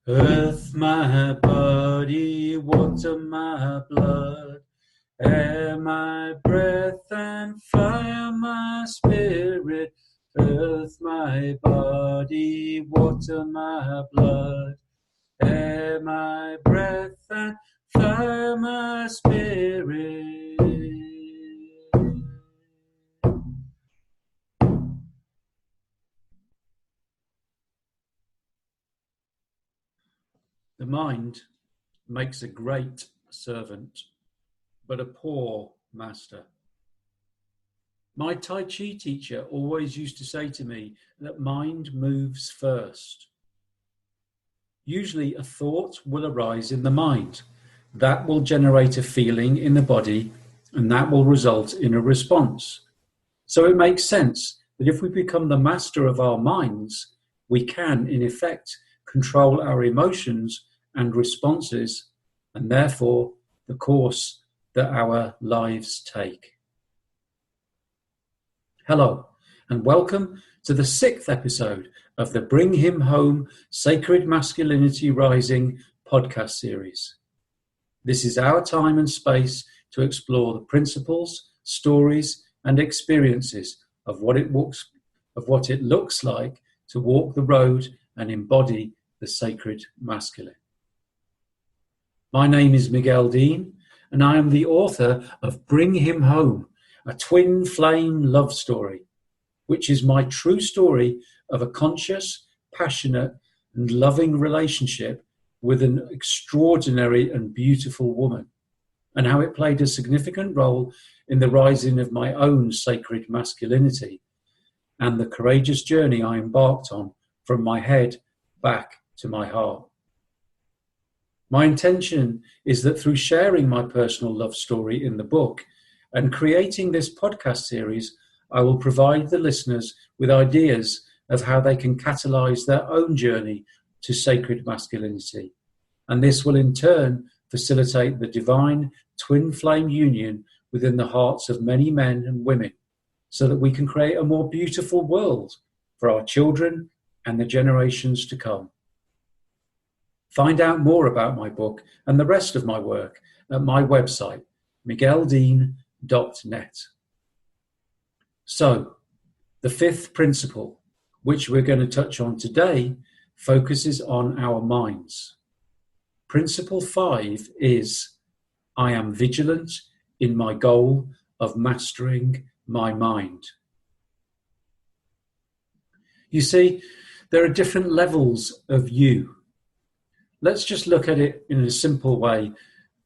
Earth my body, water my blood, air my breath and fire my spirit. Earth my body, water my blood, air my breath and fire my spirit. The mind makes a great servant, but a poor master. My Tai Chi teacher always used to say to me that mind moves first. Usually a thought will arise in the mind. That will generate a feeling in the body, and that will result in a response. So it makes sense that if we become the master of our minds, we can, in effect, control our emotions and responses, and therefore the course that our lives take. Hello, and welcome to the 6th episode of the Bring Him Home Sacred Masculinity Rising podcast series. This is our time and space to explore the principles, stories, and experiences of what it looks like to walk the road and embody the sacred masculine. My name is Miguel, and I am the author of Bring Him Home, a twin flame love story, which is my true story of a conscious, passionate, and loving relationship with an extraordinary and beautiful woman, and how it played a significant role in the rising of my own sacred masculinity and the courageous journey I embarked on from my head back to my heart. My intention is that through sharing my personal love story in the book and creating this podcast series, I will provide the listeners with ideas of how they can catalyze their own journey to sacred masculinity. And this will in turn facilitate the divine twin flame union within the hearts of many men and women, so that we can create a more beautiful world for our children and the generations to come. Find out more about my book and the rest of my work at my website, migueldeen.net. So, the 5th principle, which we're going to touch on today, focuses on our minds. Principle 5 is, I am vigilant in my goal of mastering my mind. You see, there are different levels of you. Let's just look at it in a simple way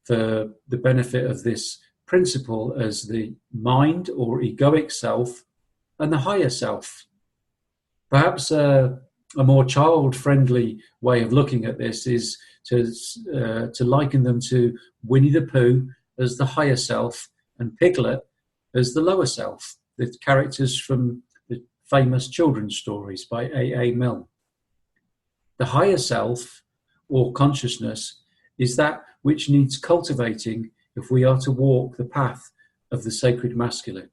for the benefit of this principle as the mind or egoic self and the higher self. Perhaps a more child-friendly way of looking at this is to liken them to Winnie the Pooh as the higher self and Piglet as the lower self, the characters from the famous children's stories by A.A. Milne. The higher self, or consciousness, is that which needs cultivating if we are to walk the path of the sacred masculine.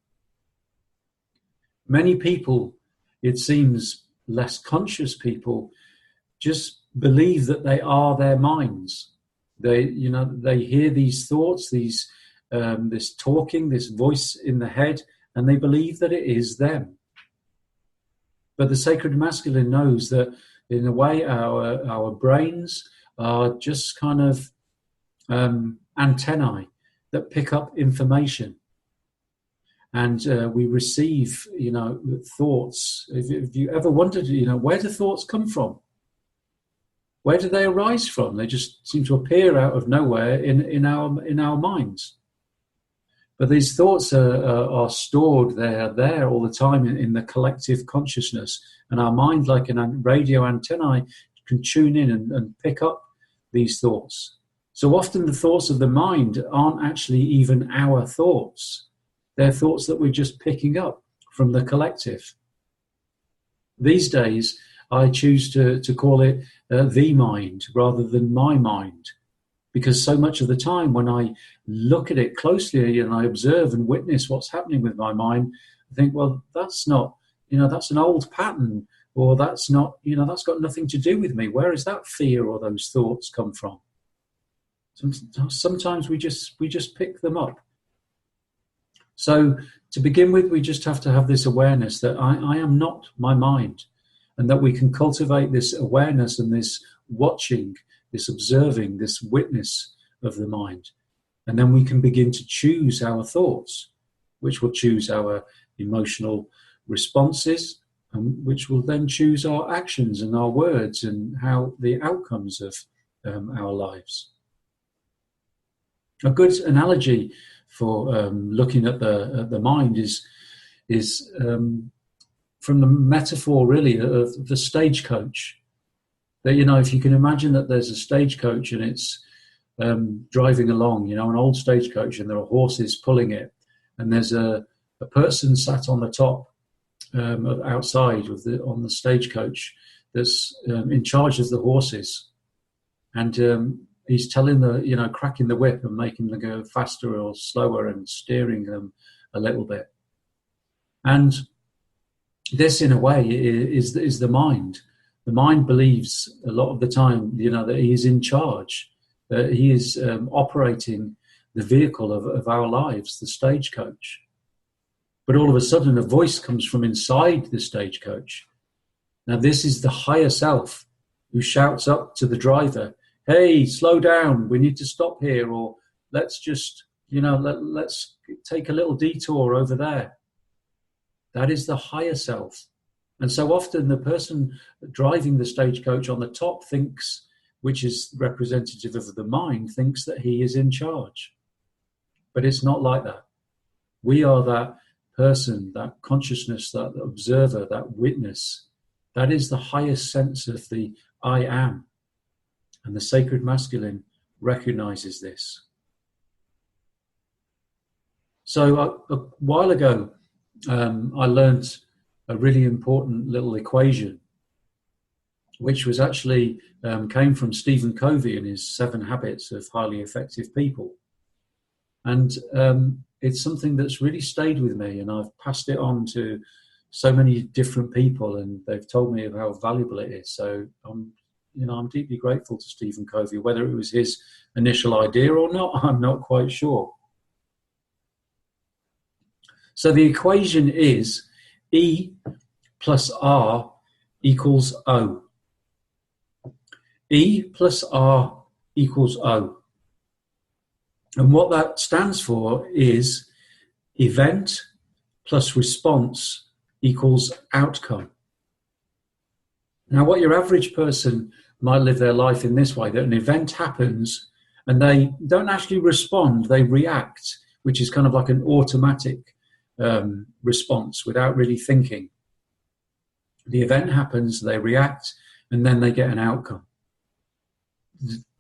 Many people, it seems less conscious people, just believe that they are their minds. They hear these thoughts, this talking, this voice in the head, and they believe that it is them. But the sacred masculine knows that in a way our brains are just kind of antennae that pick up information. And we receive, thoughts. If you ever wondered, where do thoughts come from? Where do they arise from? They just seem to appear out of nowhere in our minds. But these thoughts are stored. They are there all the time in the collective consciousness, and our mind, like a radio antennae, can tune in and pick up these thoughts. So often the thoughts of the mind aren't actually even our thoughts. They're thoughts that we're just picking up from the collective. These days, I choose to call it the mind rather than my mind, because so much of the time when I look at it closely and I observe and witness what's happening with my mind, I think, well, that's not, that's an old pattern, or that's not, that's got nothing to do with me. Where is that fear or those thoughts come from? Sometimes we just pick them up. So to begin with, we just have to have this awareness that I am not my mind, and that we can cultivate this awareness and this watching, this observing, this witness of the mind. And then we can begin to choose our thoughts, which will choose our emotional responses, and which will then choose our actions and our words and how the outcomes of our lives. A good analogy for looking at the mind is from the metaphor really of the stagecoach. That, if you can imagine that there's a stagecoach and it's driving along, an old stagecoach, and there are horses pulling it, and there's a person sat on the top outside on the stagecoach that's in charge of the horses, and he's telling cracking the whip and making them go faster or slower and steering them a little bit. And this, in a way, is the mind. The mind believes a lot of the time, that he is in charge, that he is operating the vehicle of our lives, the stagecoach. But all of a sudden, a voice comes from inside the stagecoach. Now, this is the higher self who shouts up to the driver, "Hey, slow down, we need to stop here," or let's just, let's take a little detour over there. That is the higher self. And so often the person driving the stagecoach on the top thinks, which is representative of the mind, thinks that he is in charge. But it's not like that. We are that person, that consciousness, that observer, that witness. That is the highest sense of the I am. And the sacred masculine recognizes this. So a while ago, I learned a really important little equation, which was actually came from Stephen Covey in his 7 Habits of Highly Effective People. And it's something that's really stayed with me, and I've passed it on to so many different people, and they've told me of how valuable it is. So I'm deeply grateful to Stephen Covey. Whether it was his initial idea or not, I'm not quite sure. So the equation is E plus R equals O. E plus R equals O. And what that stands for is event plus response equals outcome. Now, what your average person might live their life in this way, that an event happens and they don't actually respond, they react, which is kind of like an automatic response without really thinking. The event happens, they react, and then they get an outcome.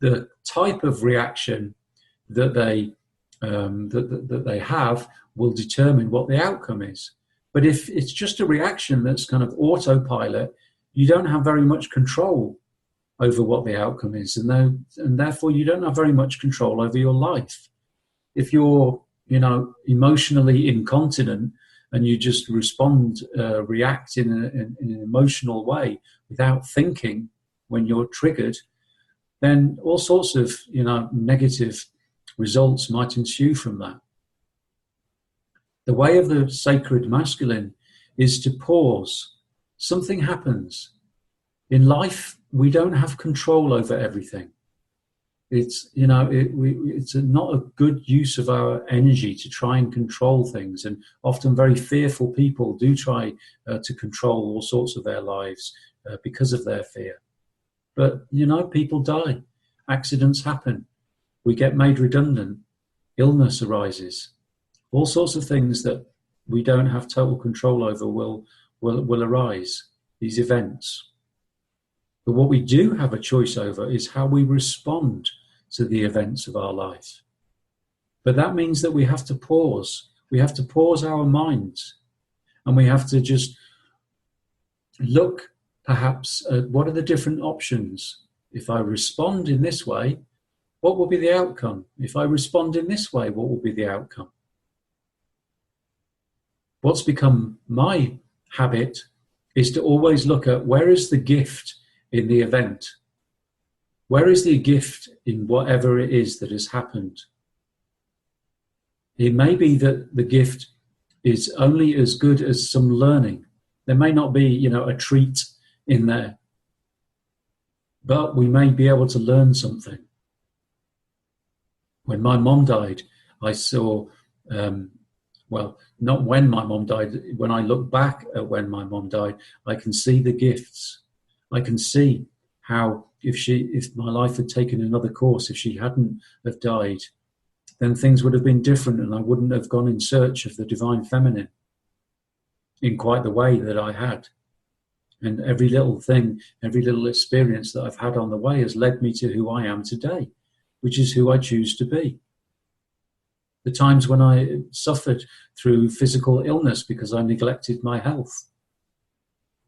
The type of reaction that they have will determine what the outcome is. But if it's just a reaction that's kind of autopilot, you don't have very much control over what the outcome is, and therefore you don't have very much control over your life. If you're, emotionally incontinent and you just react in an emotional way without thinking when you're triggered, then all sorts of, negative results might ensue from that. The way of the sacred masculine is to pause. Something happens. In life, we don't have control over everything. It's not a good use of our energy to try and control things, and often very fearful people do try to control all sorts of their lives because of their fear. But people die, accidents happen, we get made redundant, illness arises, all sorts of things that we don't have total control over will arise, these events. But what we do have a choice over is how we respond to the events of our life. But that means that we have to pause. We have to pause our minds, and we have to just look perhaps at what are the different options. If I respond in this way, what will be the outcome? If I respond in this way, what will be the outcome? What's become my habit is to always look at where is the gift in the event? Where is the gift in whatever it is that has happened? It may be that the gift is only as good as some learning. There may not be, a treat in there, but we may be able to learn something. When my mom died, I saw, not when my mom died, when I look back at when my mom died, I can see the gifts. I can see how if my life had taken another course, if she hadn't have died, then things would have been different and I wouldn't have gone in search of the divine feminine in quite the way that I had. And every little thing, every little experience that I've had on the way has led me to who I am today, which is who I choose to be. The times when I suffered through physical illness because I neglected my health,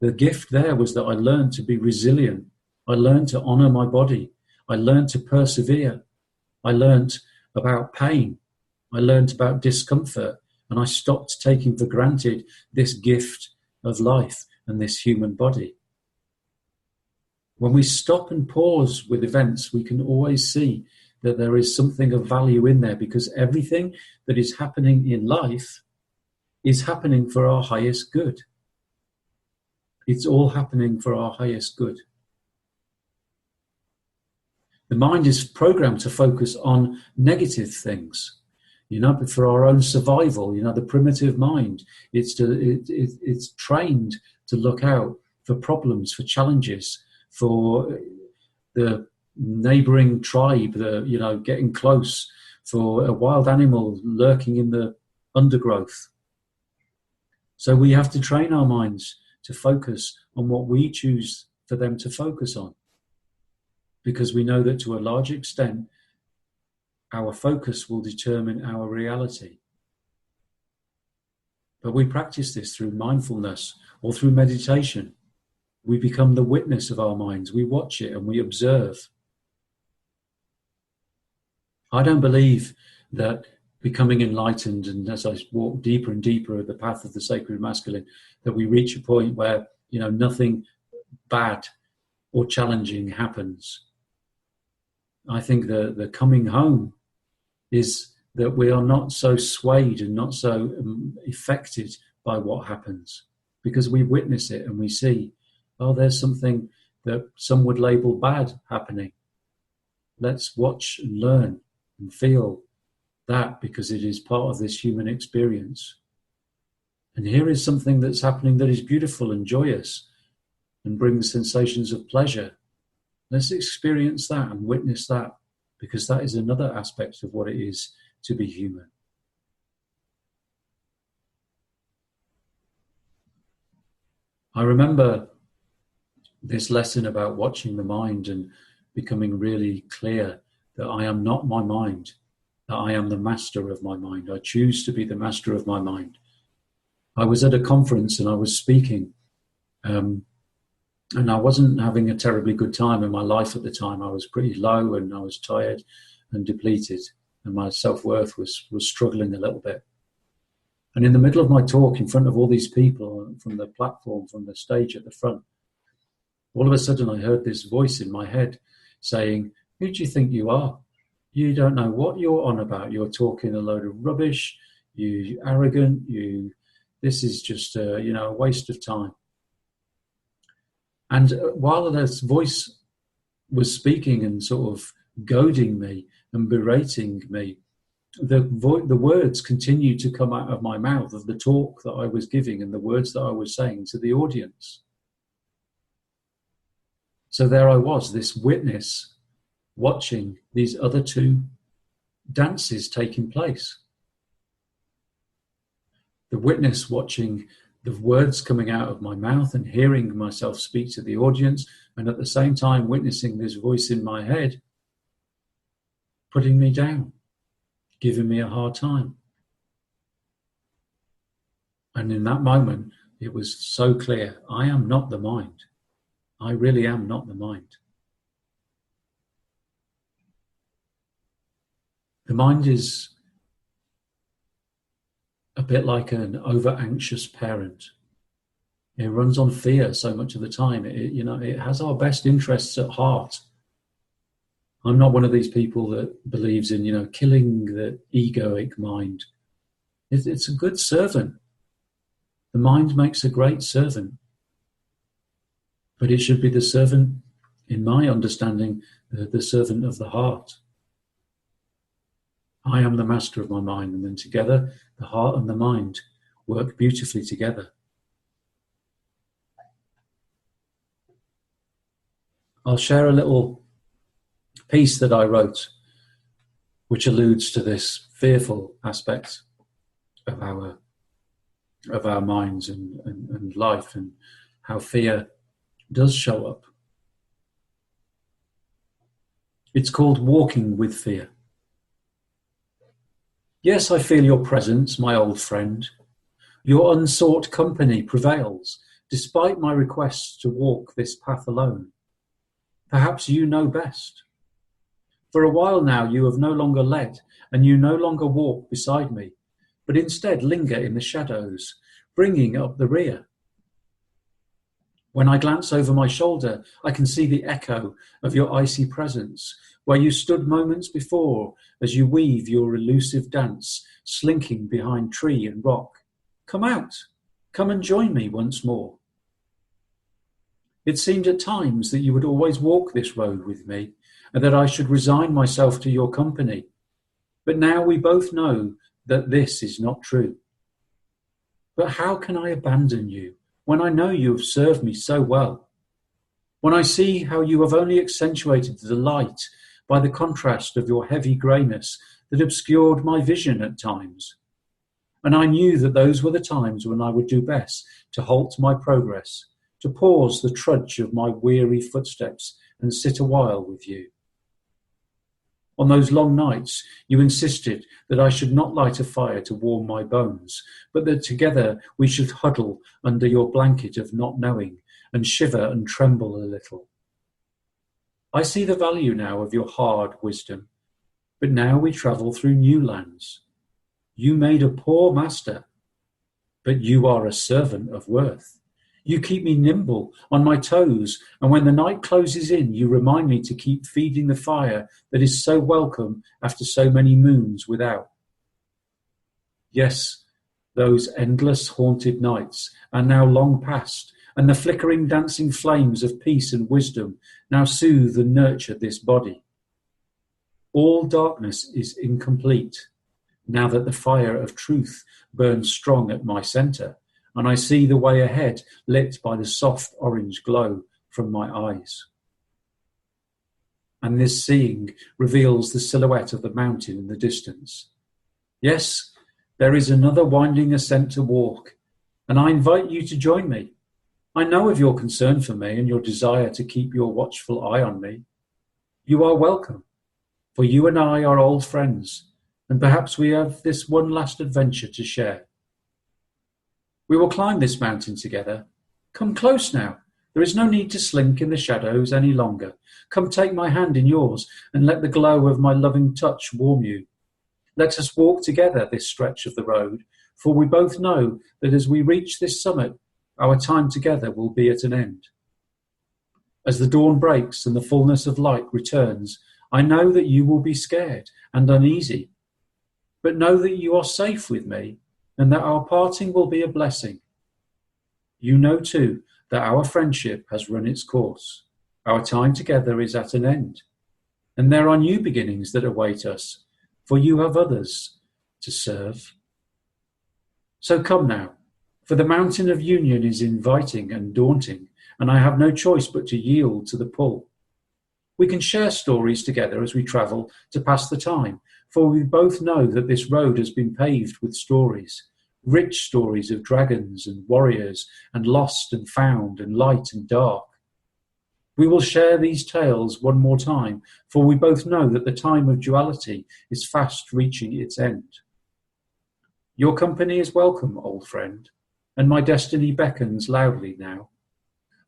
the gift there was that I learned to be resilient. I learned to honor my body. I learned to persevere. I learned about pain. I learned about discomfort. And I stopped taking for granted this gift of life and this human body. When we stop and pause with events, we can always see that there is something of value in there, because everything that is happening in life is happening for our highest good. It's all happening for our highest good. The mind is programmed to focus on negative things, but for our own survival. The primitive mind, it's trained to look out for problems, for challenges, for the neighboring tribe, getting close, for a wild animal lurking in the undergrowth. So we have to train our minds to focus on what we choose for them to focus on, because we know that to a large extent, our focus will determine our reality. But we practice this through mindfulness or through meditation. We become the witness of our minds. We watch it and we observe. I don't believe that becoming enlightened, and as I walk deeper and deeper the path of the sacred masculine, that we reach a point where, nothing bad or challenging happens. I think the coming home is that we are not so swayed and not so affected by what happens, because we witness it and we see, there's something that some would label bad happening. Let's watch and learn and feel that, because it is part of this human experience. And here is something that's happening that is beautiful and joyous and brings sensations of pleasure. Let's experience that and witness that, because that is another aspect of what it is to be human. I remember this lesson about watching the mind and becoming really clear that I am not my mind, that I am the master of my mind. I choose to be the master of my mind. I was at a conference and I was speaking, and I wasn't having a terribly good time in my life at the time. I was pretty low and I was tired and depleted, and my self-worth was struggling a little bit. And in the middle of my talk, in front of all these people, from the platform, from the stage at the front, all of a sudden I heard this voice in my head saying, "Who do you think you are? You don't know what you're on about. You're talking a load of rubbish. You arrogant. This is just a waste of time." And while this voice was speaking and sort of goading me and berating me, the words continued to come out of my mouth of the talk that I was giving and the words that I was saying to the audience. So there I was, this witness, watching these other two dances taking place. The witness watching the words coming out of my mouth and hearing myself speak to the audience, and at the same time witnessing this voice in my head putting me down, giving me a hard time. And in that moment, it was so clear, I am not the mind. I really am not the mind. The mind is a bit like an overanxious parent. It runs on fear so much of the time. It has our best interests at heart. I'm not one of these people that believes in, killing the egoic mind. It's a good servant. The mind makes a great servant. But it should be the servant, in my understanding, the servant of the heart. I am the master of my mind, and then together, the heart and the mind work beautifully together. I'll share a little piece that I wrote, which alludes to this fearful aspect of our minds and life, and how fear does show up. It's called Walking with Fear. Yes, I feel your presence, my old friend. Your unsought company prevails, despite my requests to walk this path alone. Perhaps you know best. For a while now you have no longer led, and you no longer walk beside me, but instead linger in the shadows, bringing up the rear. When I glance over my shoulder, I can see the echo of your icy presence, where you stood moments before as you weave your elusive dance, slinking behind tree and rock. Come out, come and join me once more. It seemed at times that you would always walk this road with me, and that I should resign myself to your company. But now we both know that this is not true. But how can I abandon you when I know you have served me so well? When I see how you have only accentuated the light by the contrast of your heavy greyness that obscured my vision at times. And I knew that those were the times when I would do best to halt my progress, to pause the trudge of my weary footsteps and sit a while with you. On those long nights, you insisted that I should not light a fire to warm my bones, but that together we should huddle under your blanket of not knowing and shiver and tremble a little. I see the value now of your hard wisdom, but now we travel through new lands. You made a poor master, but you are a servant of worth. You keep me nimble on my toes, and when the night closes in, you remind me to keep feeding the fire that is so welcome after so many moons without. Yes, those endless haunted nights are now long past, and the flickering dancing flames of peace and wisdom now soothe and nurture this body. All darkness is incomplete, now that the fire of truth burns strong at my centre, and I see the way ahead lit by the soft orange glow from my eyes. And this seeing reveals the silhouette of the mountain in the distance. Yes, there is another winding ascent to walk, and I invite you to join me. I know of your concern for me and your desire to keep your watchful eye on me. You are welcome, for you and I are old friends, and perhaps we have this one last adventure to share. We will climb this mountain together. Come close now. There is no need to slink in the shadows any longer. Come take my hand in yours and let the glow of my loving touch warm you. Let us walk together this stretch of the road, for we both know that as we reach this summit, our time together will be at an end. As the dawn breaks and the fullness of light returns, I know that you will be scared and uneasy, but know that you are safe with me and that our parting will be a blessing. You know too that our friendship has run its course. Our time together is at an end, and there are new beginnings that await us, for you have others to serve. So come now, for the mountain of union is inviting and daunting, and I have no choice but to yield to the pull. We can share stories together as we travel to pass the time, for we both know that this road has been paved with stories, rich stories of dragons and warriors and lost and found and light and dark. We will share these tales one more time, for we both know that the time of duality is fast reaching its end. Your company is welcome, old friend, and my destiny beckons loudly now.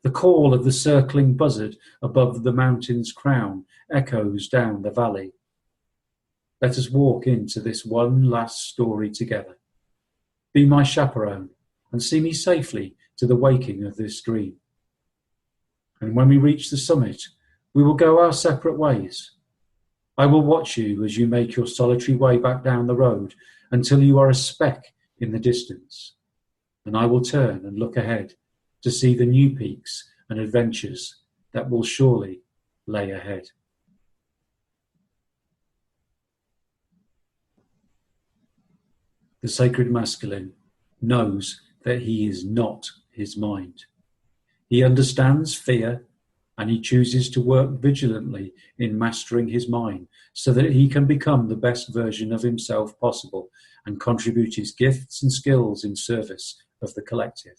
The call of the circling buzzard above the mountain's crown echoes down the valley. Let us walk into this one last story together. Be my chaperone and see me safely to to the waking of this dream. And when we reach the summit, we will go our separate ways. I will watch you as you make your solitary way back down the road until you are a speck in the distance. And I will turn and look ahead to see the new peaks and adventures that will surely lay ahead. The sacred masculine knows that he is not his mind. He understands fear, and he chooses to work vigilantly in mastering his mind so that he can become the best version of himself possible and contribute his gifts and skills in service of the collective.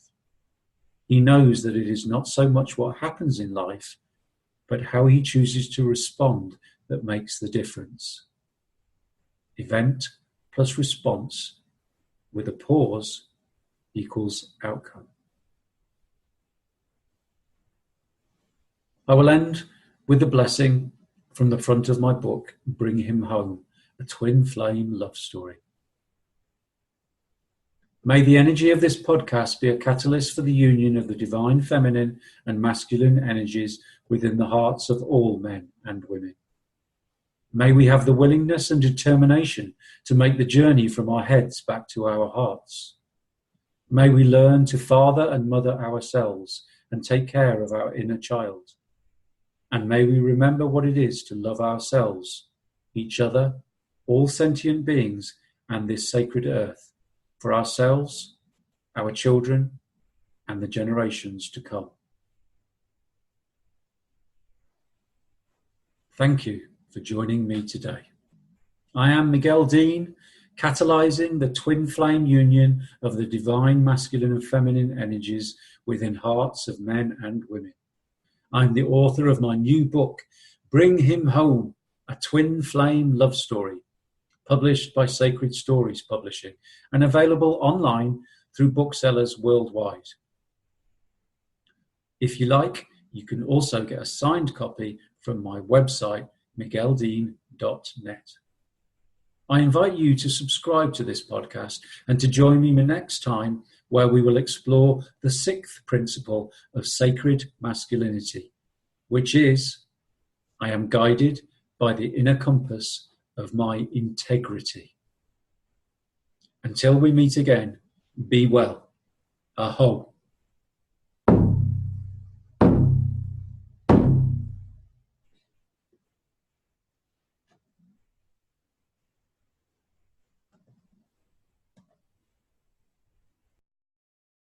He knows that it is not so much what happens in life, but how he chooses to respond that makes the difference. Event plus response with a pause equals outcome. I will end with the blessing from the front of my book, Bring Him Home, a twin flame love story. May the energy of this podcast be a catalyst for the union of the divine feminine and masculine energies within the hearts of all men and women. May we have the willingness and determination to make the journey from our heads back to our hearts. May we learn to father and mother ourselves and take care of our inner child. And may we remember what it is to love ourselves, each other, all sentient beings, and this sacred earth, for ourselves, our children, and the generations to come. Thank you for joining me today. I am Miguel Dean, catalyzing the twin flame union of the divine masculine and feminine energies within hearts of men and women. I'm the author of my new book, Bring Him Home, a twin flame love story, published by Sacred Stories Publishing and available online through booksellers worldwide. If you like, you can also get a signed copy from my website, migueldean.net. I invite you to subscribe to this podcast and to join me next time, where we will explore the sixth principle of sacred masculinity, which is, I am guided by the inner compass of my integrity. Until we meet again, be well. Aho.